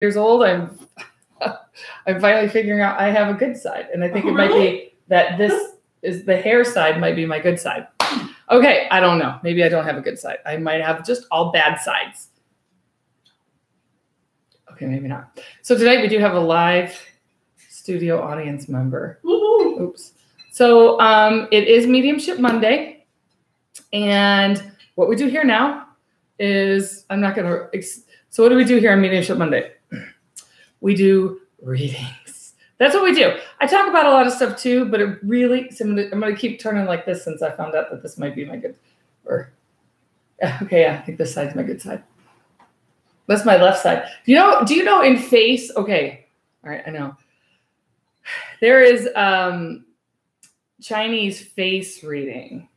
years old, I'm finally figuring out I have a good side. And I think it might be that this is the hair side might be my good side. Okay, I don't know. Maybe I don't have a good side. I might have just all bad sides. Okay, maybe not. So tonight we do have a live studio audience member. Oops. So it is Mediumship Monday. And what we do here now is, I'm not going to, so what do we do here on Mediumship Monday? We do readings. That's what we do. I talk about a lot of stuff too, but it really, so I'm going to keep turning like this since I found out that this might be my good, or, okay, yeah, I think this side's my good side. That's my left side. Do you know in face, okay, all right, I know. There is Chinese face reading,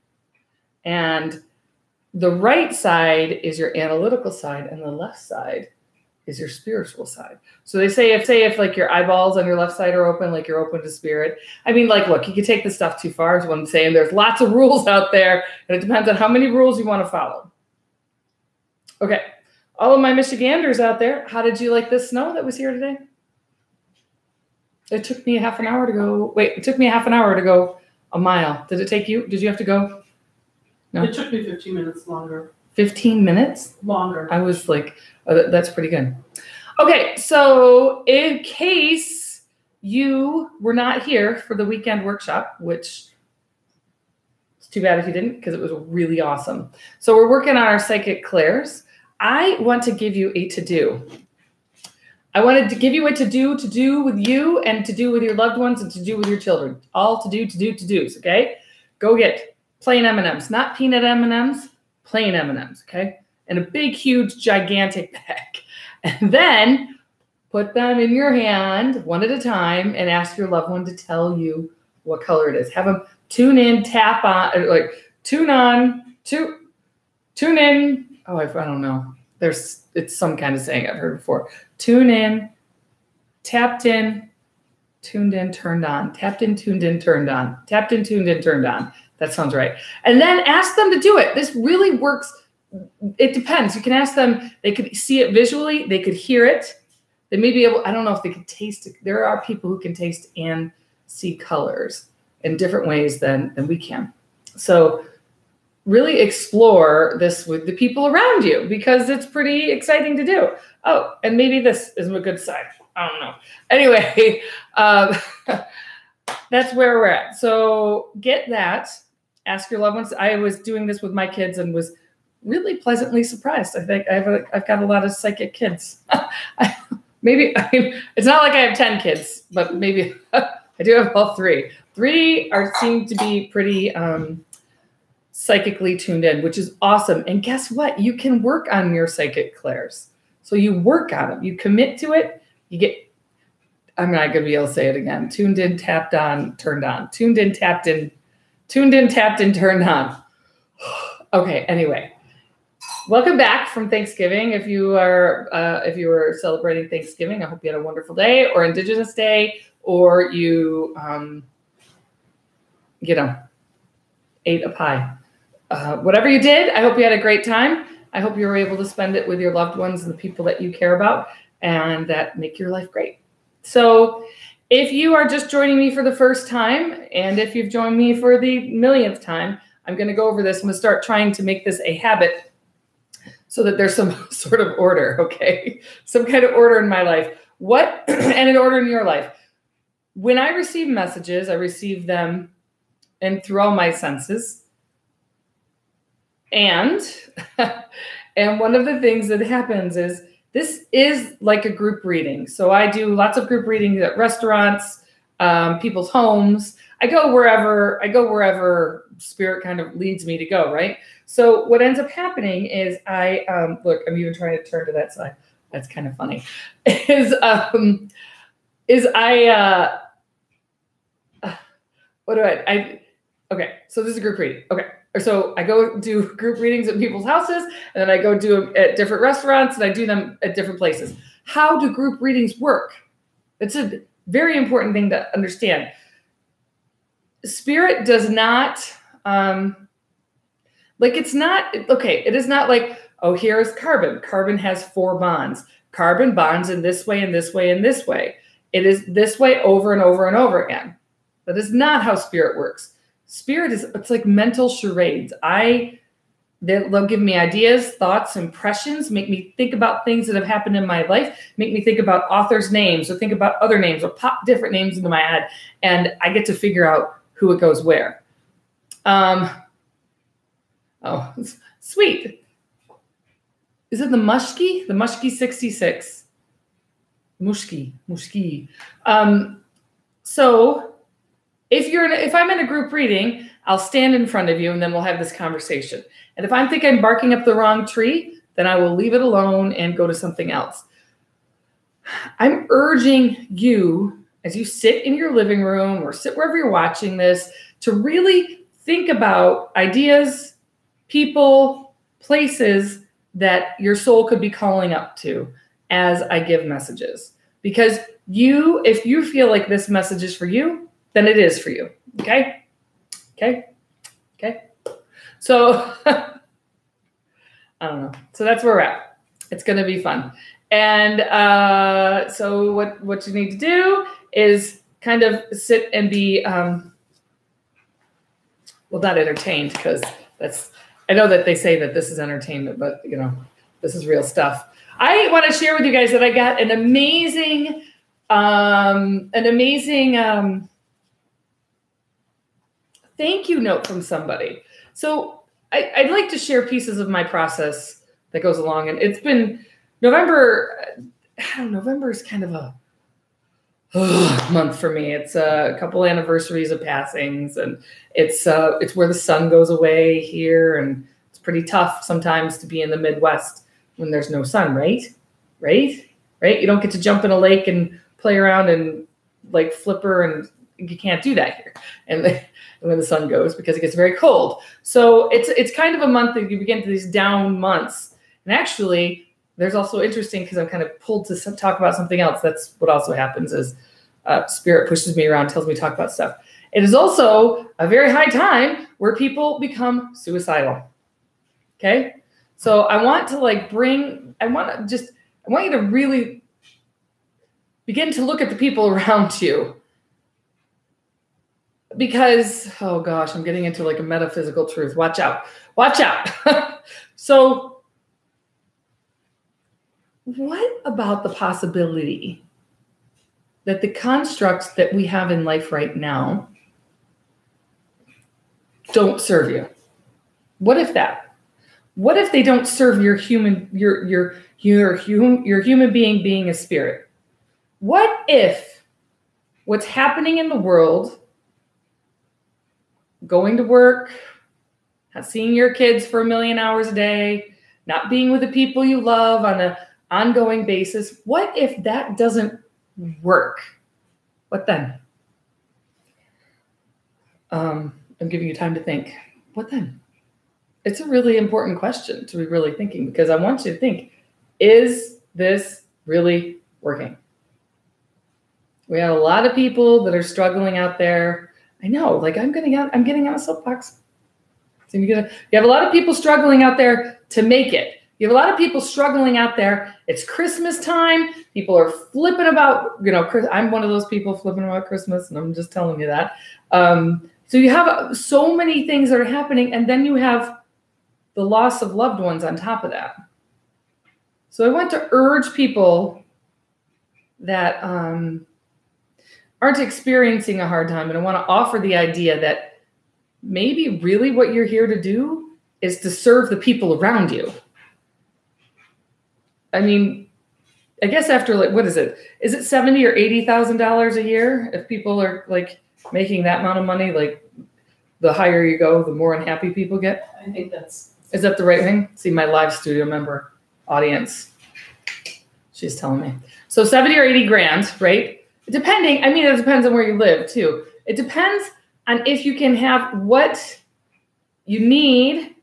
and the right side is your analytical side, and the left side is your spiritual side. So they say if like your eyeballs on your left side are open, like you're open to spirit. I mean, like, look, you can take this stuff too far is what I'm saying. There's lots of rules out there, and it depends on how many rules you want to follow. Okay, all of my Michiganders out there, how did you like this snow that was here today? It took me half an hour to go. Wait, it took me half an hour to go a mile. Did it take you? Did you have to go? No. It took me 15 minutes longer. 15 minutes? Longer. I was like, oh, that's pretty good. Okay, so in case you were not here for the weekend workshop, which it's too bad if you didn't, because it was really awesome. So we're working on our psychic clairs. I want to give you a to-do. I wanted to give you a to-do with you and to do with your loved ones and to do with your children. All to-dos, okay? Go get plain M&Ms, not peanut M&Ms, plain M&Ms, okay? And a big, huge, gigantic bag. And then put them in your hand one at a time and ask your loved one to tell you what color it is. Have them tune in, tap on, like tune on, tune in. Oh, I don't know. It's some kind of saying I've heard before. Tune in, tapped in, tuned in, turned on. Tapped in, tuned in, turned on. Tapped in, tuned in, turned on. That sounds right. And then ask them to do it. This really works. It depends. You can ask them. They could see it visually. They could hear it. They may be able, I don't know if they could taste it. There are people who can taste and see colors in different ways than we can. So really explore this with the people around you because it's pretty exciting to do. Oh, and maybe this is a good side. I don't know. Anyway, that's where we're at. So get that. Ask your loved ones. I was doing this with my kids and was really pleasantly surprised. I think I've got a lot of psychic kids. Maybe, I mean, it's not like I have 10 kids, but maybe I do have all three. Three seem to be pretty psychically tuned in, which is awesome. And guess what? You can work on your psychic clairs. So you work on them. You commit to it. You get, I'm not going to be able to say it again. Tuned in, tapped on, turned on. Tuned in, tapped in, turned on. Okay, anyway. Welcome back from Thanksgiving. If you were celebrating Thanksgiving, I hope you had a wonderful day, or Indigenous Day, or you, ate a pie. Whatever you did, I hope you had a great time. I hope you were able to spend it with your loved ones and the people that you care about and that make your life great. So if you are just joining me for the first time, and if you've joined me for the millionth time, I'm going to go over this. I'm going to start trying to make this a habit so that there's some sort of order, okay? Some kind of order in my life. What, and an order in your life. When I receive messages, I receive them and through all my senses. And one of the things that happens is this is like a group reading. So I do lots of group readings at restaurants, people's homes. I go wherever spirit kind of leads me to go, right? So what ends up happening is look, I'm even trying to turn to that side. That's kind of funny. Okay, so this is a group reading. Okay, so I go do group readings at people's houses, and then I go do them at different restaurants, and I do them at different places. How do group readings work? It's a very important thing to understand. Spirit does not, it is not like, oh, here's carbon. Carbon has 4 bonds. carbon bonds in this way and this way and this way. It is this way over and over and over again. That is not how spirit works. Spirit it's like mental charades. They'll give me ideas, thoughts, impressions, make me think about things that have happened in my life, make me think about authors' names or think about other names or pop different names into my head. And I get to figure out who it goes where. Oh, sweet. Is it the Mushki? The Mushki 66. Mushki. So if I'm in a group reading, I'll stand in front of you and then we'll have this conversation. And if I think I'm barking up the wrong tree, then I will leave it alone and go to something else. I'm urging you, as you sit in your living room or sit wherever you're watching this, to really think about ideas, people, places that your soul could be calling up to as I give messages. Because if you feel like this message is for you, then it is for you. Okay? So, I don't know. So that's where we're at. It's going to be fun. And so what you need to do is kind of sit and be, well, not entertained, because I know that they say that this is entertainment, but, this is real stuff. I want to share with you guys that I got an amazing thank you note from somebody. So I'd like to share pieces of my process that goes along. And it's been November. November is kind of a month for me. It's a couple anniversaries of passings, and it's where the sun goes away here. And it's pretty tough sometimes to be in the Midwest when there's no sun, right? You don't get to jump in a lake and play around and like flipper, and you can't do that here. And when the sun goes, because it gets very cold. So it's kind of a month that you begin to these down months. And actually, there's also interesting, because I'm kind of pulled to talk about something else. That's what also happens is spirit pushes me around, tells me to talk about stuff. It is also a very high time where people become suicidal. Okay? So I want to I want you to really begin to look at the people around you. Because, oh gosh, I'm getting into like a metaphysical truth. Watch out. So what about the possibility that the constructs that we have in life right now don't serve you? What if that? What if they don't serve your human being a spirit? What if what's happening in the world, going to work, not seeing your kids for 1 million hours a day, not being with the people you love on an ongoing basis, what if that doesn't work? What then? I'm giving you time to think. What then? It's a really important question to be really thinking, because I want you to think, is this really working? We have a lot of people that are struggling out there. I know, I'm getting on a soapbox. So you have a lot of people struggling out there to make it. You have a lot of people struggling out there. It's Christmas time. People are flipping about, I'm one of those people flipping about Christmas, and I'm just telling you that. So you have so many things that are happening, and then you have the loss of loved ones on top of that. So I want to urge people that aren't experiencing a hard time, and I want to offer the idea that maybe really what you're here to do is to serve the people around you. I mean, I guess after what is it? Is it $70,000 or $80,000 a year? If people are making that amount of money, the higher you go, the more unhappy people get. I think is that the right thing? See, my live studio member audience, she's telling me. So 70 or 80 grand, right? Depending, it depends on where you live too. It depends on if you can have what you need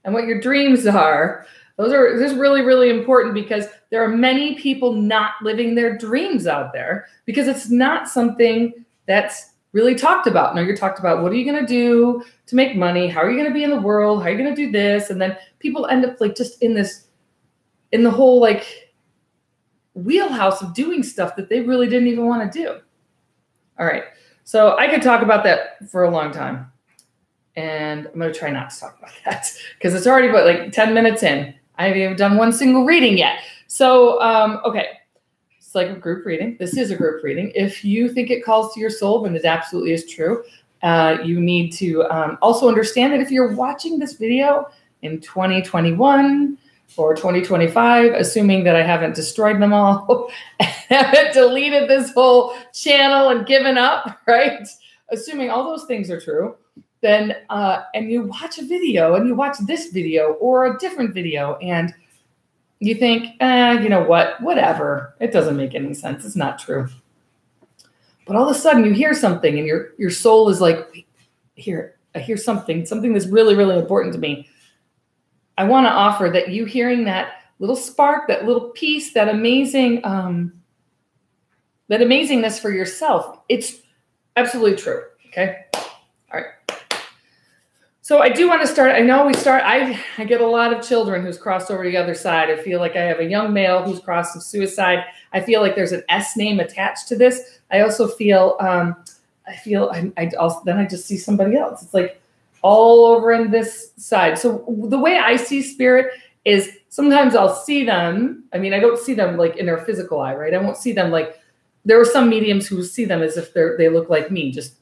and what your dreams are. This is really, really important, because there are many people not living their dreams out there because it's not something that's really talked about. No, you're talked about, what are you going to do to make money? How are you going to be in the world? How are you going to do this? And then people end up just in the whole wheelhouse of doing stuff that they really didn't even want to do. All right. So I could talk about that for a long time. And I'm going to try not to talk about that because it's already about like 10 minutes in. I haven't even done one single reading yet. So, okay. It's like a group reading. This is a group reading. If you think it calls to your soul, then it absolutely is true. You need to also understand that if you're watching this video in 2021 or 2025, assuming that I haven't destroyed them all, haven't deleted this whole channel and given up, right? Assuming all those things are true, then, and you watch a video and you watch this video or a different video and you think, you know what, whatever. It doesn't make any sense. It's not true. But all of a sudden you hear something and your soul is like, wait, I hear something that's really, really important to me. I want to offer that you hearing that little spark, that little piece, that amazing, that amazingness for yourself. It's absolutely true. Okay. All right. So I do want to start. I know I get a lot of children who's crossed over to the other side. I feel like I have a young male who's crossed to suicide. I feel like there's an S name attached to this. I also feel, I just see somebody else. It's like all over in this side. So the way I see spirit is sometimes I'll see them. I mean, I don't see them like in their physical eye, right? I won't see them like, there are some mediums who see them as if they look like me, just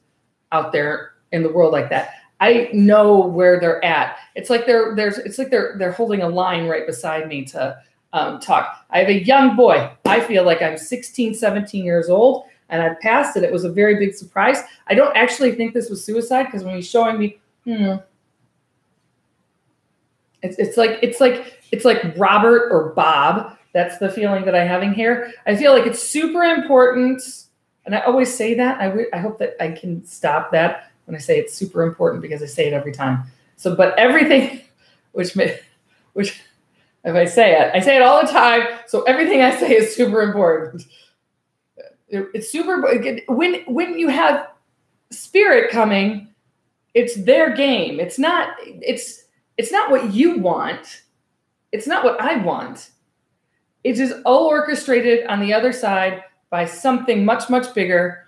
out there in the world like that. I know where they're at. It's like they're holding a line right beside me to talk. I have a young boy. I feel like I'm 16, 17 years old, and I've passed it. It was a very big surprise. I don't actually think this was suicide because when he's showing me, it's like Robert or Bob. That's the feeling that I'm having here. I feel like it's super important, and I always say that. I hope that I can stop that when I say it's super important because I say it every time. So, but everything, which if I say it all the time. So everything I say is super important. It's super. When you have spirit coming, it's their game. It's not what you want. It's not what I want. It is all orchestrated on the other side by something much, much bigger.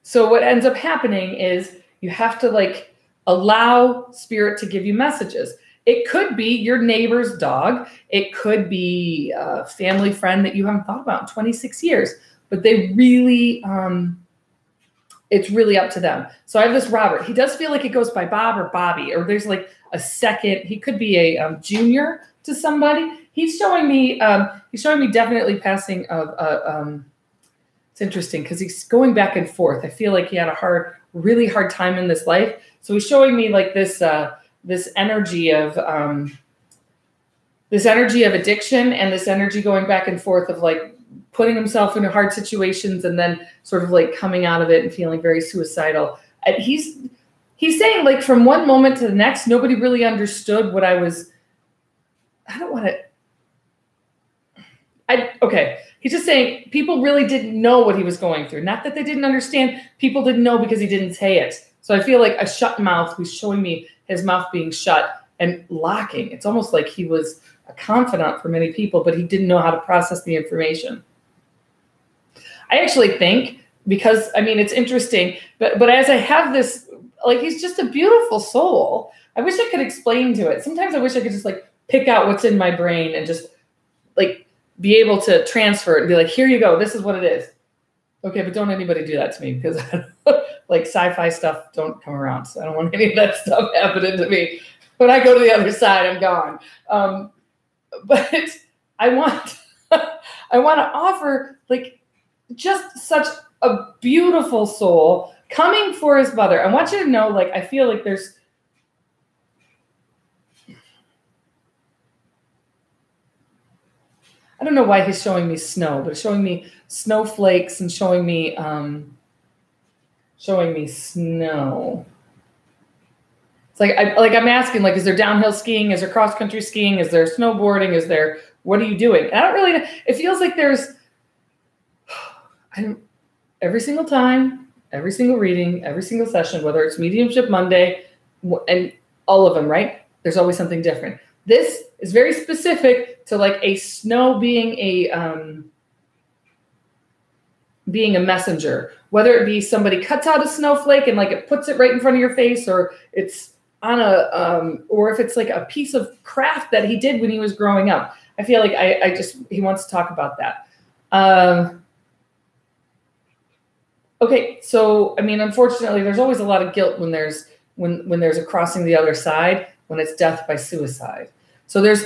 So what ends up happening is you have to like allow spirit to give you messages. It could be your neighbor's dog. It could be a family friend that you haven't thought about in 26 years, but they really, it's really up to them. So I have this Robert. He does feel like it goes by Bob or Bobby, or there's like a second. He could be a junior to somebody. He's showing me definitely passing of. It's interesting because he's going back and forth. I feel like he had a really hard time in this life. So he's showing me like this energy of addiction and this energy going back and forth of like putting himself into hard situations and then sort of like coming out of it and feeling very suicidal. And he's saying like from one moment to the next, nobody really understood what I was. Okay. He's just saying people really didn't know what he was going through. Not that they didn't understand. People didn't know because he didn't say it. So I feel like a shut mouth. He's showing me his mouth being shut and locking. It's almost like he was a confidant for many people, but he didn't know how to process the information. I actually think because, I mean, it's interesting, but as I have this, like, he's just a beautiful soul. I wish I could explain to it. Sometimes I wish I could just like pick out what's in my brain and just like be able to transfer it and be like, here you go. This is what it is. Okay, but don't anybody do that to me because like sci-fi stuff don't come around. So I don't want any of that stuff happening to me. When I go to the other side, I'm gone. But I want to offer like just such a beautiful soul coming for his mother. I want you to know, like, I feel like there's, I don't know why he's showing me snow, but it's showing me snowflakes and showing me snow. It's like I'm asking, like, is there downhill skiing? Is there cross country skiing? Is there snowboarding? Is there, what are you doing? And I don't really, it feels like there's, every single time, every single reading, every single session, whether it's Mediumship Monday and all of them, right? There's always something different. This is very specific to like a snow being a messenger, whether it be somebody cuts out a snowflake and like it puts it right in front of your face, or it's on or if it's like a piece of craft that he did when he was growing up. I feel like he wants to talk about that. Okay, so I mean, unfortunately, there's always a lot of guilt when there's a crossing the other side, when it's death by suicide. So I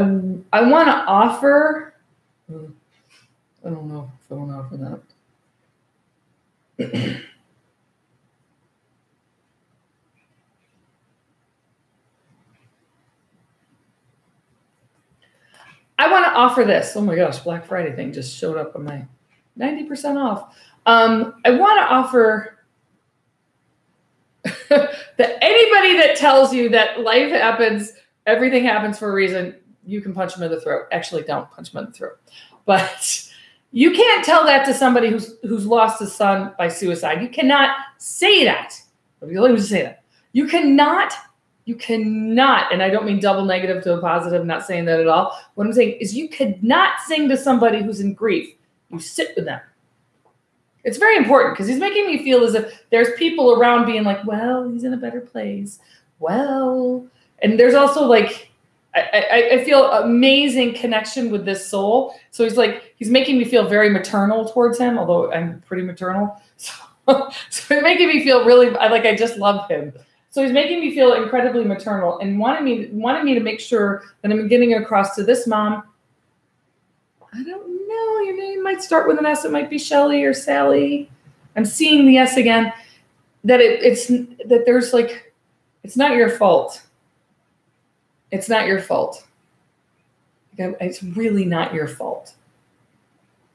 want to offer. I don't know if I want to offer that. I want to offer this. Oh my gosh, Black Friday thing just showed up on my 90% off. I want to offer that anybody that tells you that life happens, everything happens for a reason, you can punch them in the throat. Actually, don't punch them in the throat. But you can't tell that to somebody who's lost a son by suicide. You cannot say that. Let me just say that. You cannot, and I don't mean double negative to a positive, I'm not saying that at all. What I'm saying is you could not sing to somebody who's in grief. You sit with them. It's very important because he's making me feel as if there's people around being like, well, he's in a better place. Well, and there's also like, I feel amazing connection with this soul. So he's making me feel very maternal towards him, although I'm pretty maternal. So he's making me feel really like I just love him. So he's making me feel incredibly maternal and wanted me to make sure that I'm getting across to this mom. I don't know. Your name might start with an S. It might be Shelly or Sally. I'm seeing the S again. That it's not your fault. It's not your fault. It's really not your fault.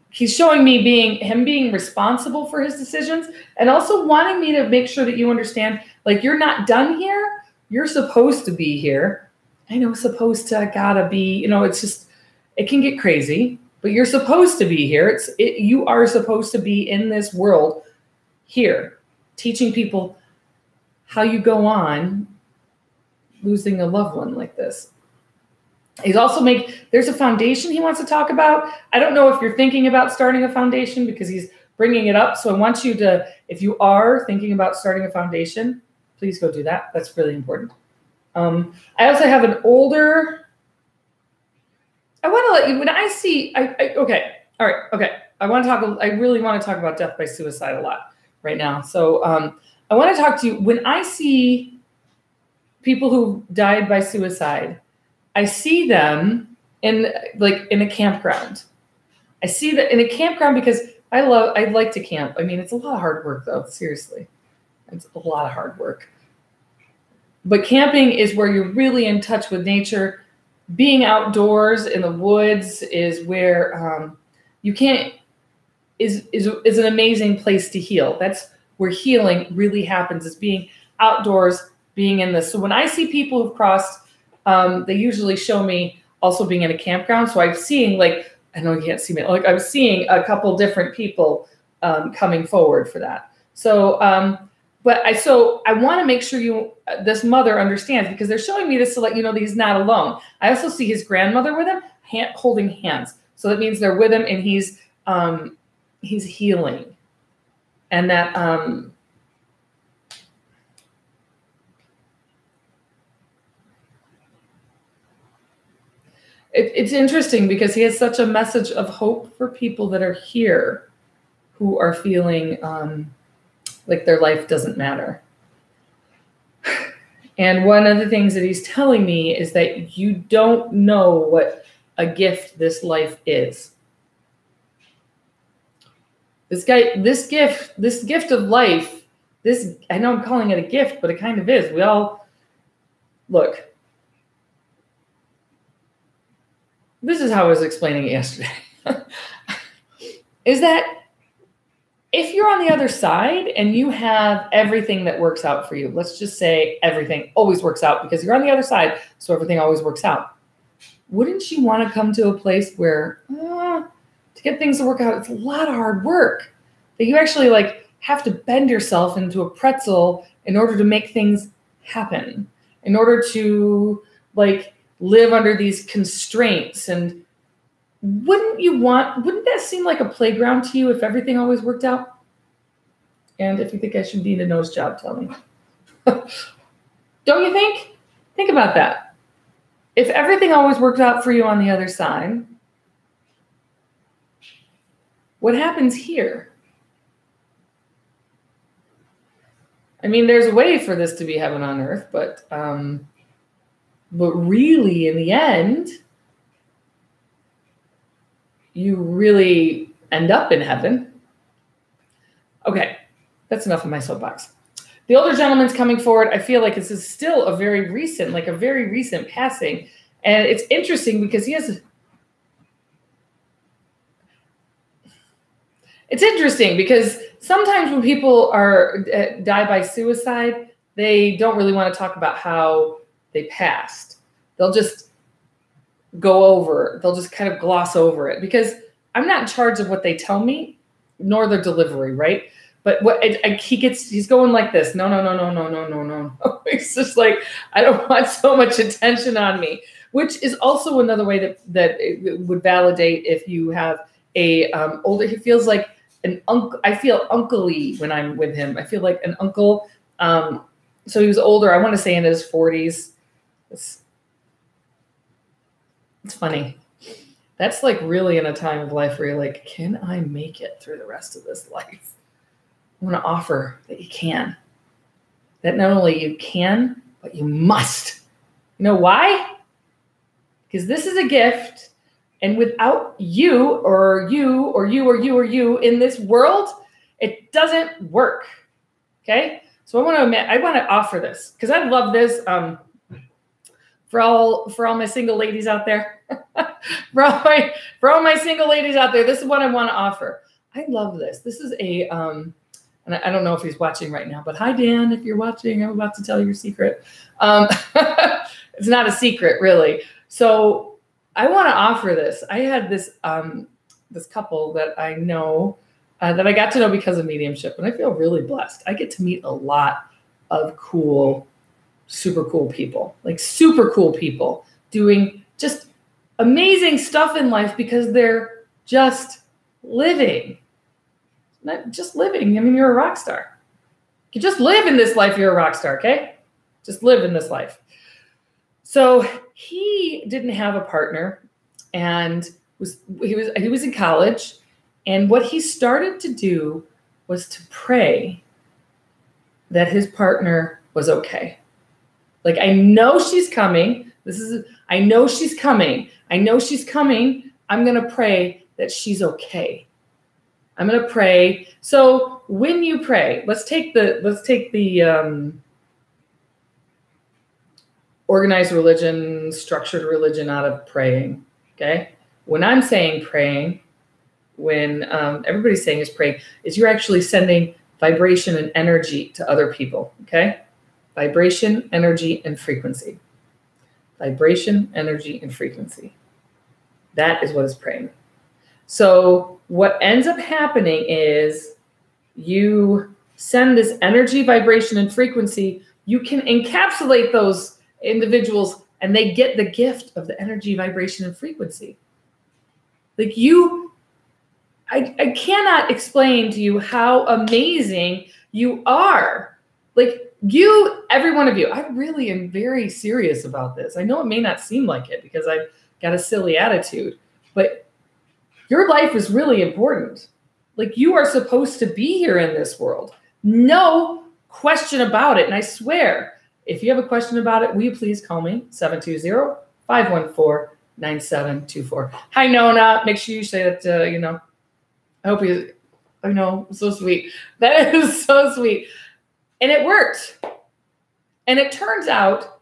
He's showing me him being responsible for his decisions and also wanting me to make sure that you understand, like, you're not done here. You're supposed to be here. I know supposed to, gotta be, it's just, it can get crazy, but you're supposed to be here. You are supposed to be in this world here, teaching people how you go on losing a loved one like this. He's also there's a foundation he wants to talk about. I don't know if you're thinking about starting a foundation because he's bringing it up. So I want you to, if you are thinking about starting a foundation, please go do that. That's really important. I also have an older, I want to let you, when I see, okay. All right. Okay. I really want to talk about death by suicide a lot right now. So I want to talk to you when I see people who died by suicide. I see them in a campground. I see that in a campground because I'd like to camp. I mean, it's a lot of hard work though. Seriously. It's a lot of hard work. But camping is where you're really in touch with nature. Being outdoors in the woods is where is an amazing place to heal. That's where healing really happens, is being outdoors, being in this. So when I see people who've crossed, they usually show me also being in a campground. So I'm seeing, like, I know you can't see me, like I'm seeing a couple different people coming forward for that. So, so I want to make sure this mother understands, because they're showing me this to let you know that he's not alone. I also see his grandmother with him, holding hands. So that means they're with him and he's healing. And that, it's interesting because he has such a message of hope for people that are here who are feeling like their life doesn't matter. And one of the things that he's telling me is that you don't know what a gift this life is. This gift of life, I know I'm calling it a gift, but it kind of is. We all, look, this is how I was explaining it yesterday, is that if you're on the other side and you have everything that works out for you, let's just say everything always works out because you're on the other side, so everything always works out. Wouldn't you want to come to a place where to get things to work out, it's a lot of hard work, that you actually like have to bend yourself into a pretzel in order to make things happen, in order to like live under these constraints. And wouldn't that seem like a playground to you if everything always worked out? And if you think I should need a nose job, tell me. Don't you think? Think about that. If everything always worked out for you on the other side, what happens here? I mean, there's a way for this to be heaven on earth, but really, in the end, you really end up in heaven. Okay, that's enough of my soapbox. The older gentleman's coming forward. I feel like this is still a very recent passing. And it's interesting because it's interesting because sometimes when people die by suicide, they don't really want to talk about how they passed. They'll just they'll just kind of gloss over it, because I'm not in charge of what they tell me, nor their delivery, right? But he's going like this. No. It's just like, I don't want so much attention on me, which is also another way that it would validate if you have a older, he feels like an uncle. I feel uncle-y when I'm with him. I feel like an uncle. So he was older. I want to say in his 40s. It's funny. That's like really in a time of life where you're like, can I make it through the rest of this life? I want to offer that you can. That not only you can, but you must. You know why? Because this is a gift. And without you or you or you or you or you in this world, it doesn't work. Okay? So I want to offer this, because I love this. For all my single ladies out there, for all my single ladies out there, this is what I want to offer. I love this. This is a and I don't know if he's watching right now, but hi Dan, if you're watching, I'm about to tell you your secret. It's not a secret, really. So I want to offer this. I had this this couple that I know that I got to know because of mediumship, and I feel really blessed. I get to meet a lot of super cool people, like super cool people doing just amazing stuff in life because they're just living. Not just living. I mean, you're a rock star. You just live in this life, you're a rock star, okay? Just live in this life. So he didn't have a partner, and he was in college, and what he started to do was to pray that his partner was okay. Like, I know she's coming. I know she's coming. I know she's coming. I'm going to pray that she's okay. I'm going to pray. So when you pray, let's take the organized religion, structured religion out of praying. Okay. When I'm saying praying, when everybody's saying is praying, is you're actually sending vibration and energy to other people. Okay. Vibration, energy, and frequency. Vibration, energy, and frequency. That is what is praying. So what ends up happening is you send this energy, vibration, and frequency. You can encapsulate those individuals, and they get the gift of the energy, vibration, and frequency. Like I cannot explain to you how amazing you are. Like every one of you, I really am very serious about this. I know it may not seem like it because I've got a silly attitude, but your life is really important. Like, you are supposed to be here in this world. No question about it. And I swear, if you have a question about it, will you please call me, 720-514-9724. Hi, Nona. Make sure you say that, I hope I know, so sweet. That is so sweet. And it worked. And it turns out,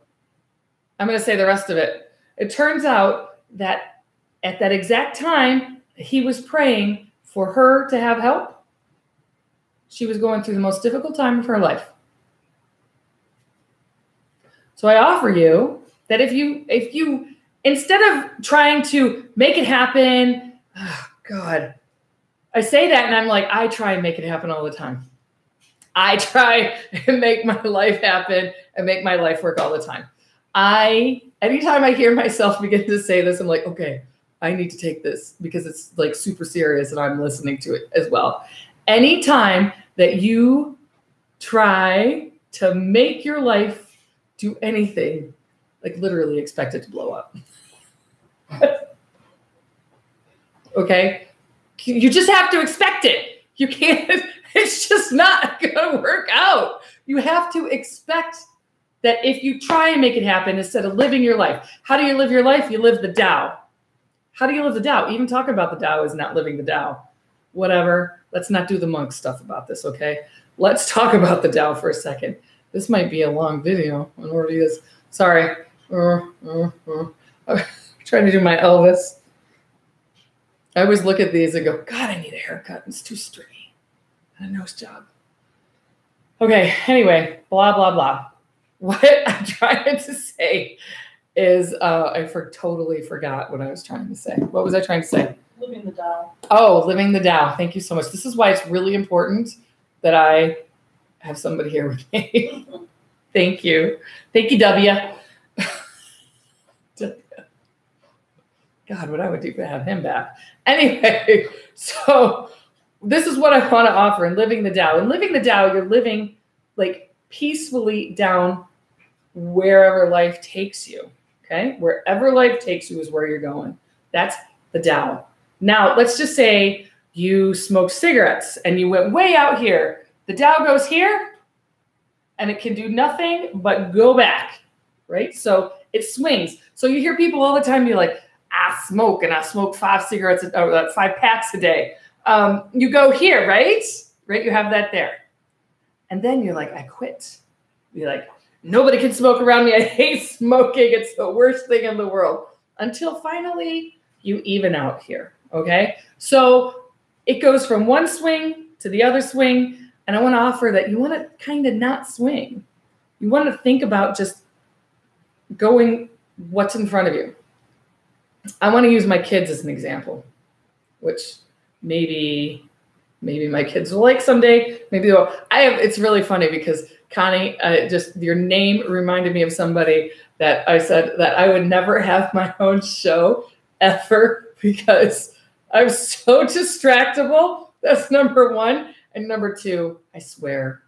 I'm going to say the rest of it. It turns out that at that exact time, he was praying for her to have help. She was going through the most difficult time of her life. So I offer you that if you instead of trying to make it happen, oh God, I say that and I'm like, I try and make it happen all the time. I try and make my life happen and make my life work all the time. Anytime I hear myself begin to say this, I'm like, okay, I need to take this because it's like super serious and I'm listening to it as well. Anytime that you try to make your life do anything, like literally expect it to blow up. Okay? You just have to expect it. You can't, it's just not going to work out. You have to expect that if you try and make it happen instead of living your life. How do you live your life? You live the Tao. How do you live the Tao? Even talking about the Tao is not living the Tao. Whatever. Let's not do the monk stuff about this, okay? Let's talk about the Tao for a second. This might be a long video. It already is. Sorry. I'm trying to do my Elvis. I always look at these and go, God, I need a haircut. It's too stringy. And a nose job. Okay, anyway, blah, blah, blah. What I'm trying to say is I totally forgot what I was trying to say. What was I trying to say? Living the Tao. Oh, living the Tao. Thank you so much. This is why it's really important that I have somebody here with me. Thank you. Thank you, W. God, what I would do to have him back. Anyway, so this is what I want to offer in living the Tao. In living the Tao, you're living like peacefully down wherever life takes you. Okay? Wherever life takes you is where you're going. That's the Tao. Now, let's just say you smoke cigarettes and you went way out here. The Tao goes here and it can do nothing but go back, right? So it swings. So you hear people all the time be like, I smoke and I smoke 5 cigarettes, 5 packs a day. You go here, right? Right? You have that there. And then you're like, I quit. You're like, nobody can smoke around me. I hate smoking. It's the worst thing in the world. Until finally you even out here. Okay? So it goes from one swing to the other swing. And I want to offer that you want to kind of not swing. You want to think about just going what's in front of you. I want to use my kids as an example, which maybe my kids will like someday. Maybe they will. It's really funny because Connie, just your name reminded me of somebody that I said that I would never have my own show ever because I'm so distractible. That's number one. And number two, I swear.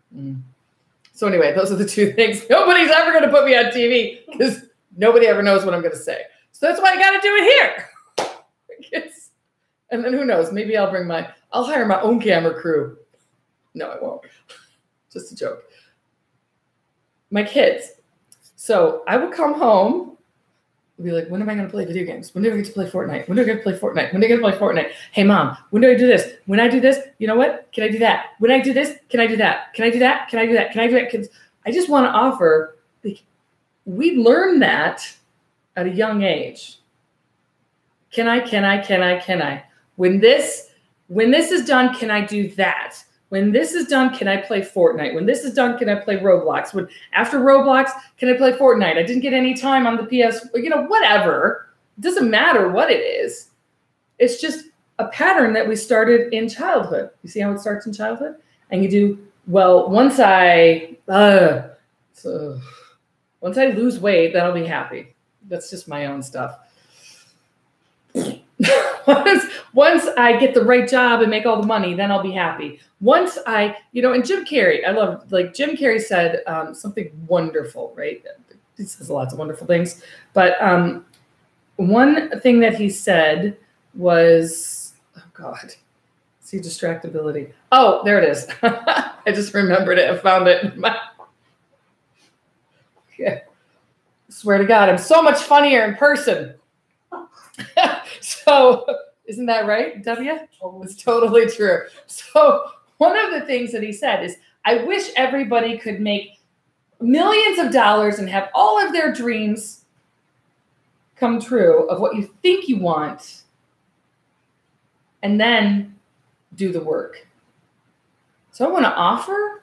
So anyway, those are the 2 things. Nobody's ever going to put me on TV because nobody ever knows what I'm going to say. So that's why I got to do it here. And then who knows? Maybe I'll hire my own camera crew. No, I won't. Just a joke. My kids. So I would come home and be like, when am I going to play video games? When do I get to play Fortnite? When do I get to play Fortnite? When do I get to play Fortnite? Hey, Mom, when do I do this? When I do this, you know what? Can I do that? When I do this, can I do that? Can I do that? Can I do that? Can I do that? Because I just want to offer, like, we learn that at a young age. Can I? When this is done, can I do that? When this is done, can I play Fortnite? When this is done, can I play Roblox? After Roblox, can I play Fortnite? I didn't get any time on the PS, whatever. It doesn't matter what it is. It's just a pattern that we started in childhood. You see how it starts in childhood? And you do, well, once I lose weight, then I'll be happy. That's just my own stuff. Once I get the right job and make all the money, then I'll be happy. Once and Jim Carrey, I love, like Jim Carrey said something wonderful, right? He says lots of wonderful things. But one thing that he said was, oh God, see distractibility. Oh, there it is. I just remembered it. I found it. Yeah. Swear to God, I'm so much funnier in person. So, isn't that right, W? It's totally true. So, one of the things that he said is, I wish everybody could make millions of dollars and have all of their dreams come true of what you think you want, and then do the work. So, I want to offer,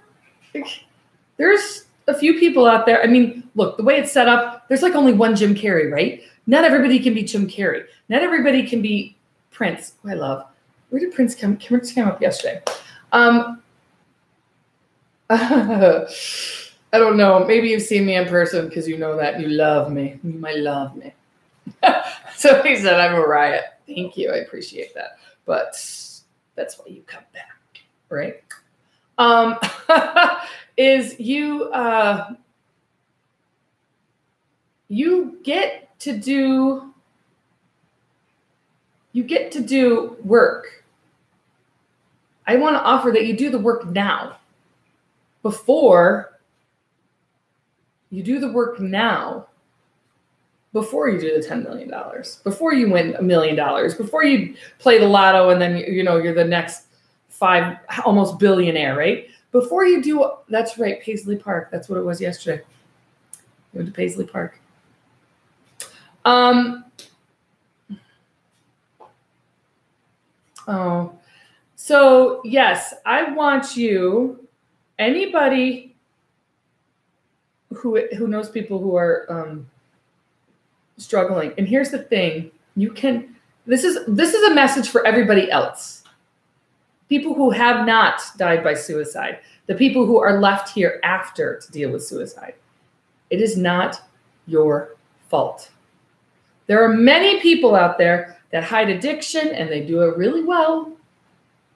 there's a few people out there. I mean, look, the way it's set up, there's like only one Jim Carrey, right? Not everybody can be Jim Carrey. Not everybody can be Prince, who I love. Where did Prince come? Prince came up yesterday. I don't know. Maybe you've seen me in person because you know that you love me. You might love me. So he said, I'm a riot. Thank you. I appreciate that. But that's why you come back, right? Is you get to do work. I want to offer that you do the work now. Before you do the work now, before you do the $10 million, before you win $1 million, before you play the lotto and then you're the next almost billionaire, right? Before you do, that's right, Paisley Park. That's what it was yesterday. We went to Paisley Park. So yes, I want you, anybody who knows people who are struggling. And here's the thing, this is a message for everybody else. People who have not died by suicide, the people who are left here after to deal with suicide. It is not your fault. There are many people out there that hide addiction and they do it really well.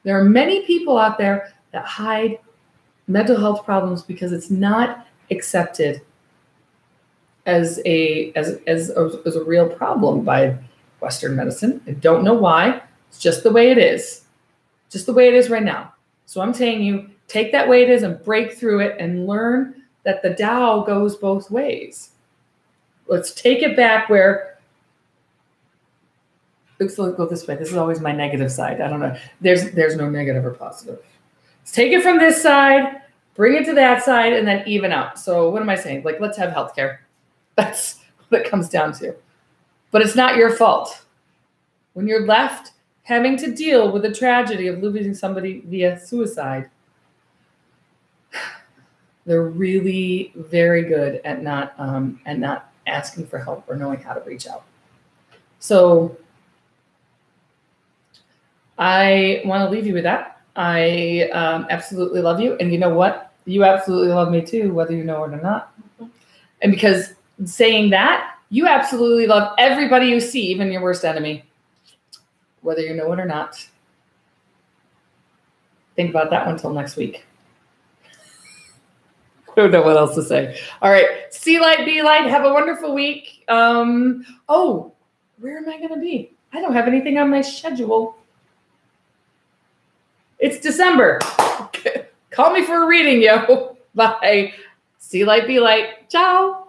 There are many people out there that hide mental health problems because it's not accepted as a real problem by Western medicine. I don't know why. It's just the way it is. Just the way it is right now. So I'm saying you take that way it is and break through it and learn that the Tao goes both ways. Let's take it back where, let's go this way. This is always my negative side. I don't know. There's no negative or positive. Let's take it from this side, bring it to that side, and then even out. So what am I saying? Like, let's have healthcare. That's what it comes down to. But it's not your fault. When you're left having to deal with the tragedy of losing somebody via suicide, they're really very good at not asking for help or knowing how to reach out. So I want to leave you with that. I absolutely love you. And you know what? You absolutely love me too, whether you know it or not. And because saying that, you absolutely love everybody you see, even your worst enemy, whether you know it or not. Think about that one until next week. I don't know what else to say. All right. See light, be light. Have a wonderful week. Oh, where am I going to be? I don't have anything on my schedule. It's December. Call me for a reading, yo. Bye. See light, be light. Ciao.